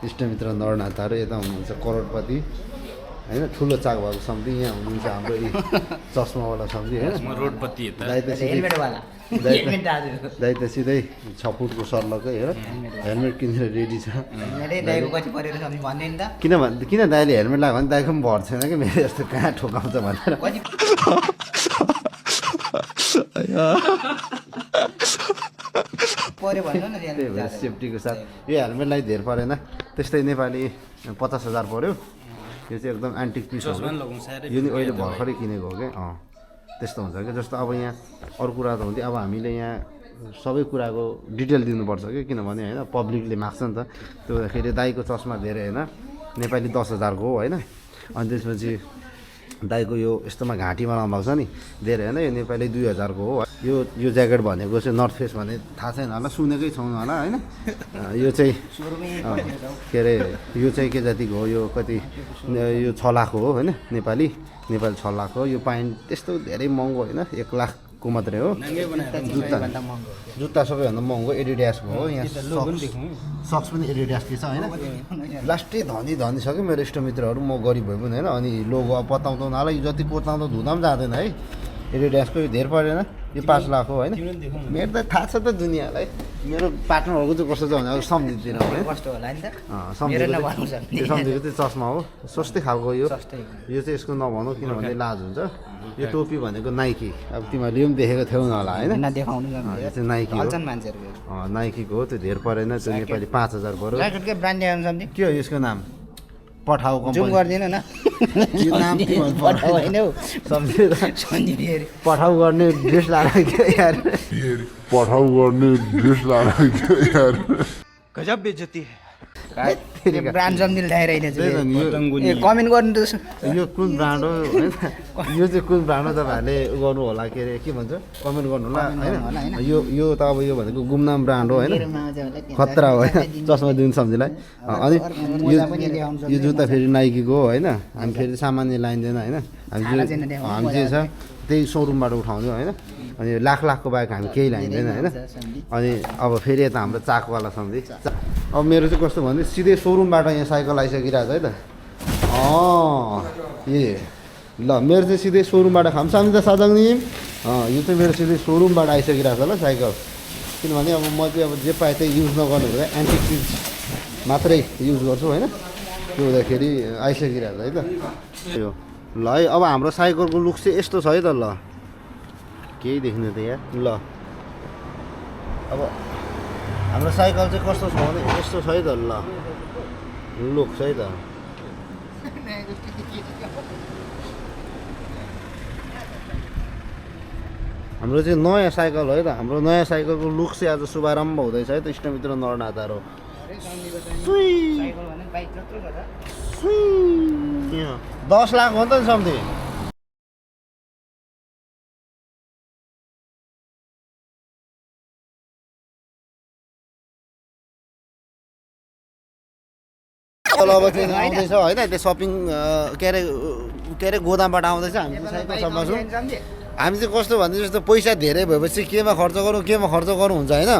इष्टमित्र नरनाथहरू यता हुनुहुन्छ करोडपति होइन ठुलो चाक भएको सम्झि यहाँ हुनुहुन्छ हाम्रो चस्मावाला सम्झि होइन दाइ त सिधै 6 फुटको सर्लकै हेर हेलमेट किनेर रेडी छ किन दाइले हेलमेट लगायो भने दाइको पनि भर छैन कि मेरो यस्तो कहाँ ठोकाउँछ भनेर सेफ्टीको साथ यो हेलमेटलाई धेर परेन त्यस्तै नेपाली 50,000 पर्यो यो चाहिँ एकदम एन्टिक पिस हो यो नि अहिले भर्खरै किनेको हो क्या त्यस्तो हुन्छ क्या जस्तो अब यहाँ अरू कुरा त हुन्थ्यो अब हामीले यहाँ सबै कुराको डिटेल दिनुपर्छ कि किनभने होइन पब्लिकले माग्छ नि त त्यो हुँदाखेरि दाइको चस्मा धेरै होइन नेपाली 10,000 को हो होइन अनि त्यसपछि दाइको यो यस्तोमा घाँटीमा लगाउनु छ नि धेरै होइन यो नेपाली 2,000 को हो यो ज्याकेट भनेको चाहिँ नर्थ फेस भने थाहा छैन होला सुनेकै छौँ होला होइन यो चाहिँ के अरे यो चाहिँ के जातिको हो यो कति यो 6 लाख हो होइन नेपाली 6 लाख हो यो प्यान्ट त्यस्तो धेरै महँगो होइन 1 लाखको मात्रै हो जुत्ता सबैभन्दा महँगो एडिडासको हो यहाँ सक्स पनि एडिडासकै छ होइन लास्टै धनी छ कि मेरो इष्टमित्रहरू म गरिब भए पनि होइन अनि लोगो अब पत्ताउँदा उनीहरूलाई जति कोताउँदा धुँदा पनि जाँदैन है एडिडासको यो धेर परेन यो 5 लाख हो होइन मेरो त थाहा छ त दुनियाँलाई मेरो पार्टनरहरूको चाहिँ कस्तो छ भने अब सम्झिँदैन सम्झेको चाहिँ चस्मा हो सस्तै खालको यो चाहिँ यसको नभनौँ किनभने लाज हुन्छ यो टोपी भनेको नाइकी अब तिमीहरूले यो पनि देखेको थियौ न होला होइन यो चाहिँ नाइकी हो नाइकीको हो त्यो धेर परेन त्यो नेपाली 5,000 पर्यो के हो यसको नाम पठाउ कम्पनी गर्दिनु न यो नाम के भन्छ पठाउ गर्ने ड्रेस लाएर यार पठाउ गर्ने ड्रेस लाएर यार गजब बेइज्जती ब्रान्ड सम्झिल ल्याइरहेको कमेन्ट गर्नु त यो कुन ब्रान्ड हो होइन यो चाहिँ कुन ब्रान्ड हो तपाईँहरूले गर्नु होला के अरे के भन्छ कमेन्ट गर्नु होला होइन यो त अब यो भनेको गुमनाम ब्रान्ड हो होइन खतरा हो होइन चस्मा दिनु सम्झिलाई अनि यो जुत्ता फेरि नाइकीको हो होइन हामी फेरि सामान्य लाइँदैन होइन हामी चाहिँ छ त्यही सोरुमबाट उठाउँछौँ होइन अनि लाखको बाहेक हामी केही लाइँदैन होइन अनि अब फेरि यता हाम्रो चाकवाला सम्झि अब मेरो चाहिँ कस्तो भन्दै सिधै सोरुमबाट यहाँ साइकल आइसकिरहेको छ है त ल मेरो चाहिँ सिधै सोरुमबाट खामसामी त साजङनी यो चाहिँ मेरो सिधै सोरुमबाट आइसकिरहेको छ ल साइकल किनभने अब म चाहिँ अब जे पाएँ त्यही युज नगर्नु हुँदा एन्टिक चिज मात्रै युज गर्छु होइन त्यो हुँदाखेरि आइसकिरहेको छ है त यो ल है अब हाम्रो साइकलको लुक चाहिँ यस्तो छ है त ल केही देख्नु त यहाँ ल अब हाम्रो साइकल चाहिँ कस्तो छ भने यस्तो छ है त ल लुक छ है त हाम्रो चाहिँ नयाँ साइकल हो है त हाम्रो नयाँ साइकलको लुक चाहिँ आज शुभारम्भ हुँदैछ है त इष्टमित्र नरनाथहरू 10 लाख हो नि त सम्झि अब चाहिँ आउँदैछ होइन त्यो सपिङ के अरे गोदामबाट आउँदैछ हामी चाहिँ साइकल समाउँछौँ हामी चाहिँ कस्तो भन्दै जस्तो पैसा धेरै भएपछि केमा खर्च गरौँ हुन्छ होइन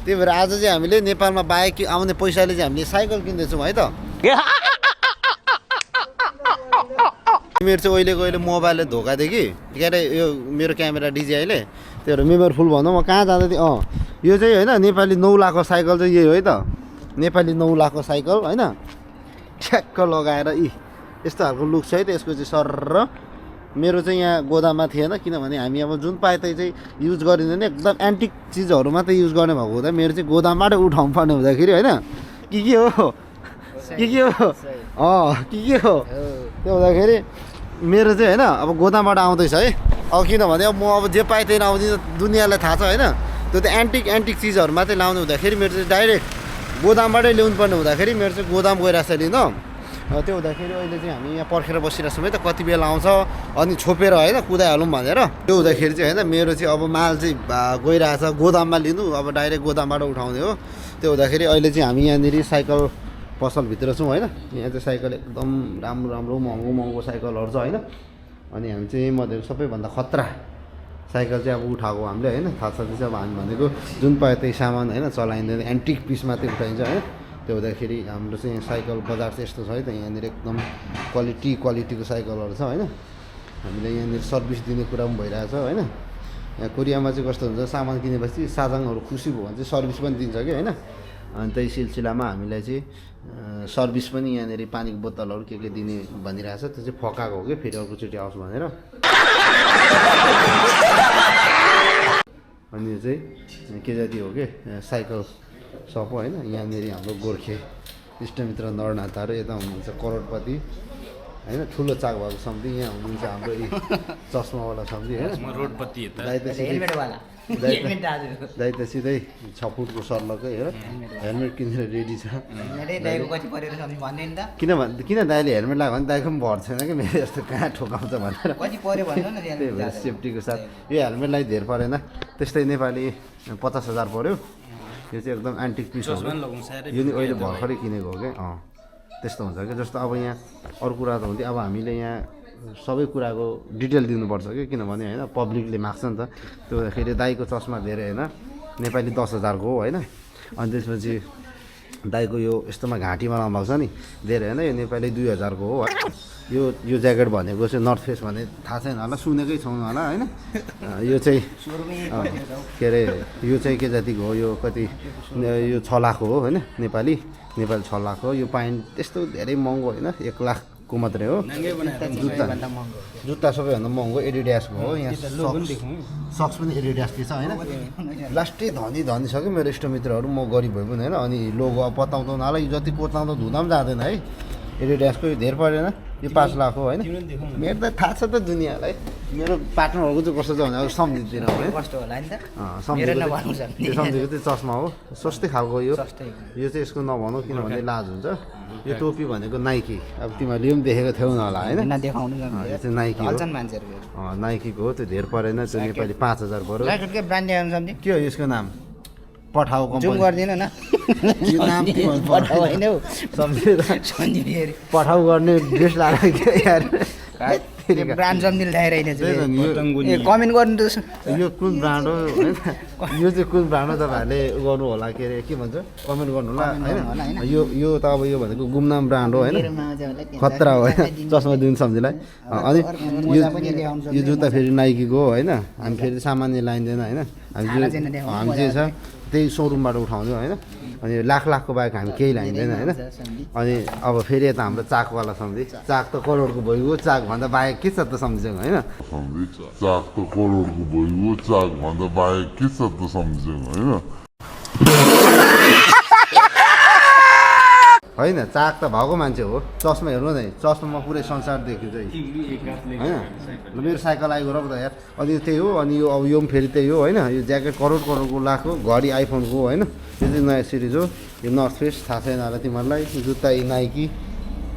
त्यही भएर आज चाहिँ हामीले नेपालमा बाइक आउने पैसाले चाहिँ हामीले साइकल किन्दैछौँ है त मेरो चाहिँ अहिले मोबाइलले धोका दियो कि के अरे यो मेरो क्यामेरा डिजिआईले त्यो भएर मेमोरी फुल भन्दा म कहाँ जाँदै थिएँ यो चाहिँ होइन नेपाली 9 लाखको साइकल चाहिँ यही हो है त नेपाली 9 लाखको साइकल होइन ठ्याक्क लगाएर यस्तो खालको लुक छ है त यसको चाहिँ सर र मेरो चाहिँ यहाँ गोदाममा थिएन किनभने हामी अब जुन पाए त्यही चाहिँ युज गरिँदैन एकदम एन्टिक चिजहरू मात्रै युज गर्ने भएको हुँदा मेरो चाहिँ गोदामबाटै उठाउनु पर्ने हुँदाखेरि होइन के हो के हो त्यो हुँदाखेरि मेरो चाहिँ होइन अब गोदामबाट आउँदैछ है अब किनभने अब म अब जे पाएँ त्यही लाउँदिनँ दुनियाँलाई थाहा छ होइन त्यो त एन्टिक चिजहरू मात्रै लाउने हुँदाखेरि मेरो चाहिँ डाइरेक्ट गोदामबाटै ल्याउनु पर्ने हुँदाखेरि मेरो चाहिँ गोदाम गइरहेको छ लिन त्यो हुँदाखेरि अहिले चाहिँ हामी यहाँ पर्खेर बसिरहेको छौँ है त कति बेला आउँछ अनि छोपेर होइन कुदाइहालौँ भनेर त्यो हुँदाखेरि चाहिँ होइन मेरो चाहिँ अब माल चाहिँ गइरहेछ गोदाममा लिनु अब डाइरेक्ट गोदामबाट उठाउने हो त्यो हुँदाखेरि अहिले चाहिँ हामी यहाँनिर साइकल पसलभित्र छौँ होइन यहाँ चाहिँ साइकल एकदम राम्रो महँगो साइकलहरू छ होइन अनि हामी चाहिँ मध्येको सबैभन्दा खतरा साइकल चाहिँ अब उठाएको हामीले होइन थाहा छ अब हामी भनेको जुन पायो त्यही सामान होइन चलाइँदैन एन्टिक पिस मात्रै उठाइन्छ होइन त्यो हुँदाखेरि हाम्रो चाहिँ यहाँ साइकल बजार चाहिँ यस्तो छ है त यहाँनिर एकदम क्वालिटीको साइकलहरू छ होइन हामीले यहाँनिर सर्भिस दिने कुरा पनि भइरहेछ होइन यहाँ कोरियामा चाहिँ कस्तो हुन्छ सामान किनेपछि साजाङहरू खुसी भयो भने चाहिँ सर्भिस पनि दिन्छ कि होइन अनि त्यही सिलसिलामा हामीलाई चाहिँ सर्भिस पनि यहाँनिर पानीको बोतलहरू के दिने भनिरहेछ त्यो चाहिँ फकाएको हो कि फेरि अर्कोचोटि आओस् भनेर अनि यो चाहिँ के जाति हो कि साइकल सप हो होइन यहाँनिर हाम्रो गोर्खे इष्टमित्र नरनाथहरू यता हुनुहुन्छ करोडपति होइन ठुलो चाक भएको सम्झि यहाँ हुनुहुन्छ हाम्रो चस्मावाला सम्झि होइन दाइ त सिधै 6 फुटको सर्लकै हो हेलमेट किनेर रेडी छ किन दाइले हेलमेट लगायो भने दाइको पनि भर छैन कि मेरो यस्तो कहाँ ठोकाउँछ भनेर त्यही भएर सेफ्टीको साथ यो हेलमेटलाई धेर परेन त्यस्तै नेपाली 50,000 पर्यो यो चाहिँ एकदम एन्टिक पिस हो यो नि अहिले भर्खरै किनेको हो कि त्यस्तो हुन्छ कि जस्तो अब यहाँ अरू कुरा त हुन्थ्यो अब हामीले यहाँ सबै कुराको डिटेल दिनुपर्छ कि किनभने होइन पब्लिकले माग्छ नि त त्यो हुँदाखेरि दाइको चस्मा धेरै होइन नेपाली 10,000 को हो होइन अनि त्यसपछि दाइको यो यस्तोमा घाँटीमा लगाउनु छ नि धेरै होइन यो नेपाली 2,000 को हो यो ज्याकेट भनेको चाहिँ नर्थ फेस भने थाहा छैन होला सुनेकै छौँ होला होइन यो चाहिँ के अरे यो चाहिँ के जातिको हो यो कति यो 6 लाख हो होइन नेपाली 6 लाख हो यो पाइन्ट त्यस्तो धेरै महँगो होइन 1 लाख को मात्रै हो जुत्ता सबैभन्दा महँगो एडिडासको हो यहाँ सक्स पनि एडिडासकै छ होइन लास्टै धनी छ कि मेरो इष्टमित्रहरू म गरिब भए पनि होइन अनि लोगो अब पत्ताउँदा उनीहरूलाई जति पोताउँदा धुँदा पनि जाँदैन है एडिडासको यो धेर परेन यो 5 लाख हो होइन मेरो त थाहा छ त दुनियाँलाई मेरो पार्टनरहरूको चाहिँ कस्तो छ भने अब सम्झिँदैन सम्झेको चाहिँ चस्मा हो सस्तै खालको यो चाहिँ यसको नभनौँ किनभने लाज हुन्छ यो टोपी भनेको नाइकी अब तिमीहरूले पनि देखेको थियौ न होला होइन यो चाहिँ नाइकी हो नाइकीको हो त्यो धेर परेन त्यो नेपाली 5,000 पर्यो के हो यसको नाम पठाउ कम्पनी गर्दिनु न यो नाम के भन्छ पठाउ गर्ने ड्रेस लगाएर यार ब्रान्ड सम्झिनु ल्याइरहेको कमेन्ट गर्नु त यो कुन ब्रान्ड हो होइन यो चाहिँ कुन ब्रान्ड हो तपाईँहरूले गर्नु होला के अरे के भन्छ कमेन्ट गर्नु होला होइन यो त अब यो भनेको गुमनाम ब्रान्ड हो होइन खतरा हो होइन चस्मा दिनु सम्झिलाई अनि यो जुत्ता फेरि नाइकीको हो होइन हामी फेरि सामान्य लाइँदैन होइन हामी चाहिँ छ त्यही सोरुमबाट उठाउँछौँ होइन अनि लाखको बाहेक हामी केही लाइँदैन होइन अनि अब फेरि यता हाम्रो चाकवाला सम्झि चाक त करोडको भइगयो चाकभन्दा बाहेक के छ त सम्झ्यौँ होइन चाक त करोडको भइगयो चाकभन्दा बाहेक के छ त सम्झ्यौँ होइन चाक त भएको मान्छे हो चस्मा हेर्नु न चस्मामा पुरै संसार देखिन्छ होइन मेरो साइकल आइगयो र त यार अनि त्यही हो अनि यो अब यो पनि फेरि त्यही हो होइन यो ज्याकेट करोडको लाख हो घडी आइफोनको होइन यो चाहिँ नयाँ सिरिज हो यो नर्थ फेस थाहा छैन होला तिमीहरूलाई जुत्ता नाइकी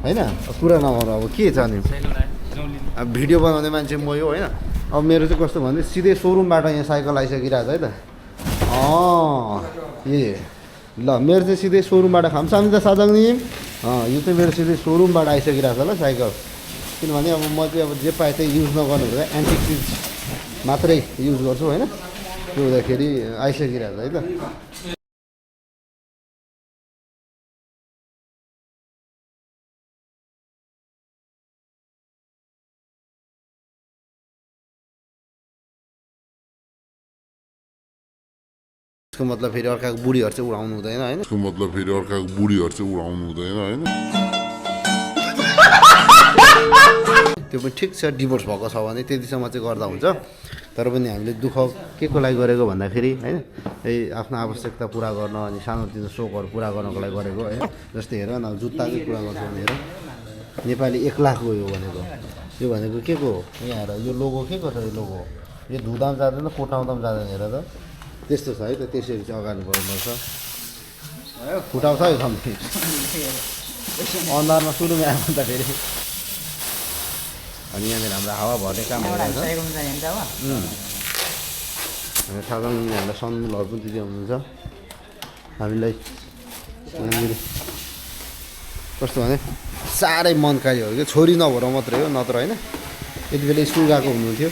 होइन कुरा नगरौँ अब के छ नि अब भिडियो बनाउने मान्छे म यो होइन अब मेरो चाहिँ कस्तो भने सिधै सोरुमबाट यहाँ साइकल आइसकिरहेको छ है त ल मेरो चाहिँ सिधै सोरुमबाट खामसामी त साजाङ नि यो चाहिँ मेरो सिधै सोरुमबाट आइसकिरहेको छ ल साइकल किनभने अब म चाहिँ अब जे पाएँ त्यही युज नगर्नु हुँदा एन्टिक चिज मात्रै युज गर्छु होइन त्यो हुँदाखेरि आइसकिरहेको छ है त त्यसको मतलब फेरि अर्काको बुढीहरू चाहिँ उडाउनु हुँदैन होइन त्यसको मतलब फेरि अर्काको बुढीहरू चाहिँ उडाउनु हुँदैन होइन त्यो पनि ठिक छ डिभोर्स भएको छ भने त्यतिसम्म चाहिँ गर्दा हुन्छ तर पनि हामीले दुःख के को लागि गरेको भन्दाखेरि होइन यही आफ्नो आवश्यकता पुरा गर्न अनि सानोतिनो सोखहरू पुरा गर्नको लागि गरेको होइन जस्तै हेर न जुत्ताकै कुरा गर्छु भने हेर नेपाली 1 लाख गयो भनेको के को हो यहाँ हेर यो लोगो के को छ यो लोगो यो धुँदा पनि जाँदैन कोटाउँदा पनि जाँदैन हेर त त्यस्तो छ है त त्यसरी चाहिँ अगाडि बढ्नुपर्छ फुटाउँछ है कम्ती अनुहारमा सुरुमा आयो भने त फेरि अनि यहाँनिर हाम्रो हावा भर्ने काम भइरहेको छ साधारण यिनीहरूलाई सनमुलहरू पनि दिँदै हुनुहुन्छ हामीलाई यहाँनिर कस्तो भने साह्रै मनकारी हो कि छोरी नभएर मात्रै हो नत्र होइन यति बेला स्कुल गएको हुनुहुन्थ्यो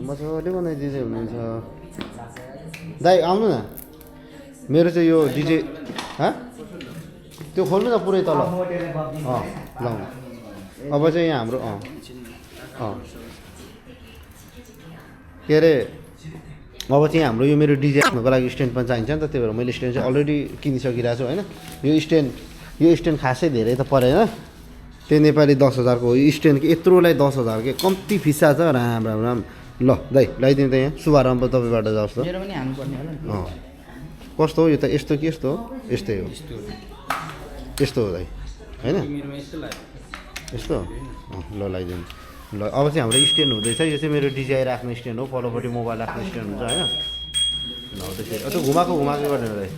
मजाले बनाइदिँदै हुनुहुन्छ दाइ आउनु न मेरो चाहिँ यो डिजे त्यो खोल्नु न पुरै तल ल अब चाहिँ यहाँ हाम्रो के अरे अब चाहिँ हाम्रो यो मेरो डिजे राख्नुको लागि स्ट्यान्ड पनि चाहिन्छ नि त त्यही भएर मैले स्ट्यान्ड चाहिँ अलरेडी किनिसकिरहेको छु होइन यो स्ट्यान्ड खासै धेरै त परेन त्यो नेपाली 10,000 को हो स्ट्यान्ड यत्रोलाई 10,000 के कम्ती फिसा छ राम ल दाइ लगाइदिनु त यहाँ शुभारम्भ तपाईँबाट जाओस् त मेरो पनि हाल्नुपर्ने होला नि कस्तो हो यो त यस्तो के यस्तो हो यस्तै हो यस्तो हो दाइ होइन यस्तो ल लगाइदिनु ल अब चाहिँ हाम्रो स्ट्यान्ड हुँदैछ यो चाहिँ मेरो डिजाइ राख्ने स्ट्यान्ड हो पल्लोपट्टि मोबाइल राख्ने स्ट्यान्ड हुन्छ होइन ल त्यसरी त्यो घुमाएको गर्ने दाइ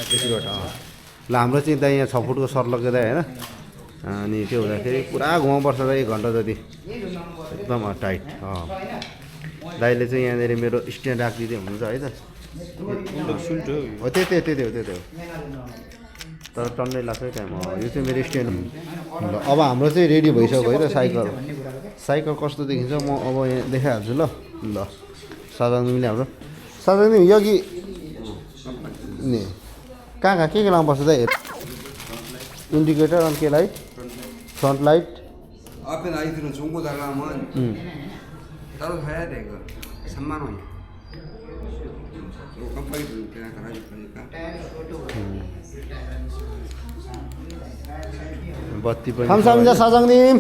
त्यसैबाट ल हाम्रो चाहिँ दाइ यहाँ 6 फुटको सर्लको दाइ होइन अनि त्यो हुँदाखेरि पुरा घुमाउनुपर्छ दाइ 1 घन्टा जति एकदम टाइट दाइले चाहिँ यहाँनिर मेरो स्ट्यान्ड राखिदिँदै हुनुहुन्छ है त हो त्यही हो तर टन्नै लाग्छ टाइम यो चाहिँ मेरो स्ट्यान्ड ल अब हाम्रो चाहिँ रेडी भइसक्यो है त साइकल कस्तो देखिन्छ म अब यहाँ देखाइहाल्छु ल साधारणले हाम्रो साधारण यगी नि कहाँ के लाउनुपर्छ दाइ इंडिकेटर आणि के लाइट फ्रंट लाइट 앞에 라이트는 좋은 거 달라면 따로 사야 돼 이거 3만 원. 이거 깜빡이 그냥 달아줄 거니까. बत्ती पनि 감사합니다 사장님.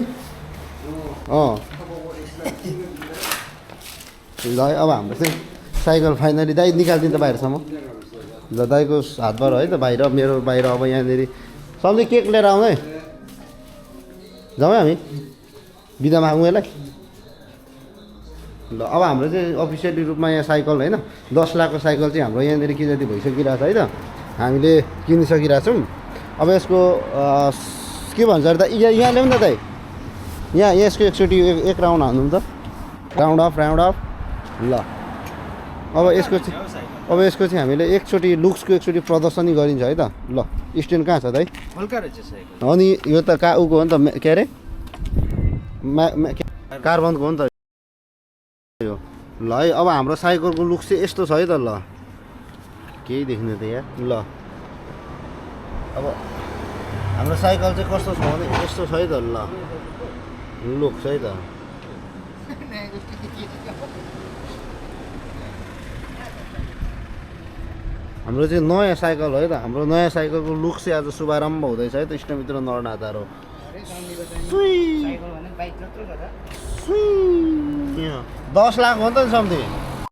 ल अब हाम्रो चाहिँ साइकल फाइनली दाइ निकालिदिन्छ बाहिरसम्म ल दाइको हातबाट है त बाहिर मेरो बाहिर अब यहाँनिर सबले केक लिएर आउँ है जाउँ हामी बिदा मागौँ यसलाई ल अब हाम्रो चाहिँ अफिसियली रूपमा यहाँ साइकल होइन 10 लाखको साइकल चाहिँ हाम्रो यहाँनिर के जति भइसकिरहेको छ है त हामीले किनिसकिरहेको छौँ अब यसको के भन्छ अरे त यहाँ ल्याउँ न दाइ यहाँ यसको एकचोटि एक राउन्ड हान्नु त राउन्ड अफ ल अब यसको चाहिँ हामीले एकचोटि लुक्सको एकचोटि प्रदर्शनी गरिन्छ है त ल स्ट्यान्ड कहाँ छ दाइ अनि यो त उको हो नि त के अरे कार्बनको हो नि त यो ल है अब हाम्रो साइकलको लुक्स चाहिँ यस्तो छ है त ल केही देख्नु त यहाँ ल अब हाम्रो साइकल चाहिँ कस्तो छ भने यस्तो छ है त ल लुक्स है त हाम्रो चाहिँ नयाँ साइकल हो है त हाम्रो नयाँ साइकलको लुक चाहिँ आज शुभारम्भ हुँदैछ है त इष्टमित्र नरनाथहरू 10 लाख हो नि त सम्झि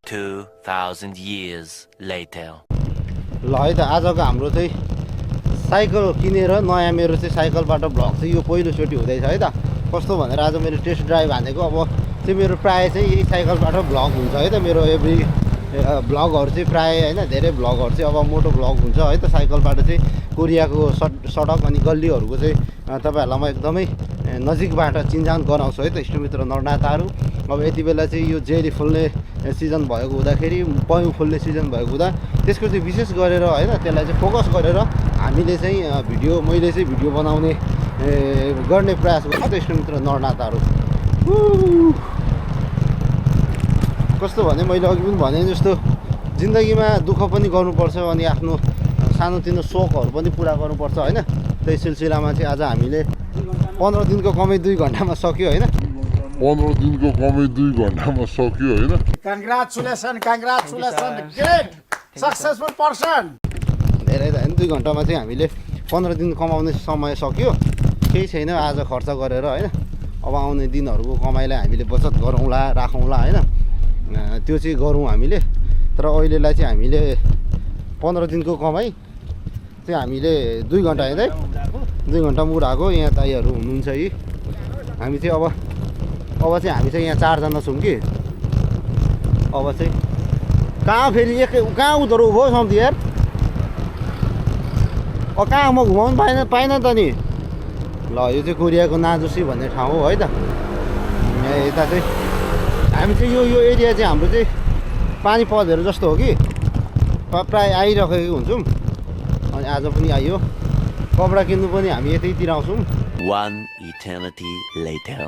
2000 years later ल है त आजको हाम्रो चाहिँ साइकल किनेर नयाँ मेरो चाहिँ साइकलबाट भ्लग चाहिँ यो पहिलोचोटि हुँदैछ है त कस्तो भनेर आज मेरो टेस्ट ड्राइभ हानेको अब चाहिँ मेरो प्रायः चाहिँ यही साइकलबाट भ्लग हुन्छ है त मेरो एभ्री भ्लगहरू चाहिँ प्रायः होइन धेरै भ्लगहरू चाहिँ अब मोटो भ्लग हुन्छ है त साइकलबाट चाहिँ कोरियाको सडक अनि गल्लीहरूको चाहिँ तपाईँहरूलाई म एकदमै नजिकबाट चिन्जान गराउँछु है त इष्टमित्र नरनाथहरू अब यति बेला चाहिँ यो जेरी फुल्ने सिजन भएको हुँदाखेरि पयौँ फुल्ने सिजन भएको हुँदा त्यसको चाहिँ विशेष गरेर होइन त्यसलाई चाहिँ फोकस गरेर हामीले चाहिँ मैले चाहिँ भिडियो बनाउने गर्ने प्रयास गर्छु त इष्टमित्र नरनाथहरू कस्तो भने मैले अघि पनि भने जस्तो जिन्दगीमा दुःख पनि गर्नुपर्छ अनि आफ्नो सानोतिनो सोखहरू पनि पुरा गर्नुपर्छ होइन त्यही सिलसिलामा चाहिँ आज हामीले 15 दिनको कमाइ 2 घन्टामा सक्यो होइन 15 दिनको कमाइ 2 घन्टामा सक्यो होइन कङ्ग्रेचुलेसन ग्रेट सक्सेसफुल पर्सन धेरै त होइन 2 घन्टामा चाहिँ हामीले 15 दिन कमाउने समय सक्यो केही छैन आज खर्च गरेर होइन अब आउने दिनहरूको कमाइलाई हामीले बचत गरौँला राखौँला होइन त्यो चाहिँ गरौँ हामीले तर अहिलेलाई चाहिँ हामीले 15 दिनको कमाइ चाहिँ हामीले 2 घन्टा हेर्दै 2 घन्टा मुडाएको यहाँ दाइहरू हुनुहुन्छ यी हामी चाहिँ अब चाहिँ हामी चाहिँ यहाँ 4 जना छौँ कि अब चाहिँ कहाँ फेरि कहाँ उधर उभो सम्झि यार कहाँ म घुमाउनु पाएन त नि ल यो चाहिँ कोरियाको नाजुसी भन्ने ठाउँ हो है त यहाँ यता चाहिँ हामी चाहिँ यो एरिया चाहिँ हाम्रो चाहिँ पानी पदहरू जस्तो हो कि प्रायः आइरहेको हुन्छौँ अनि आज पनि आइयो कपडा किन्नु पनि हामी यतैतिर आउँछौँ one eternity later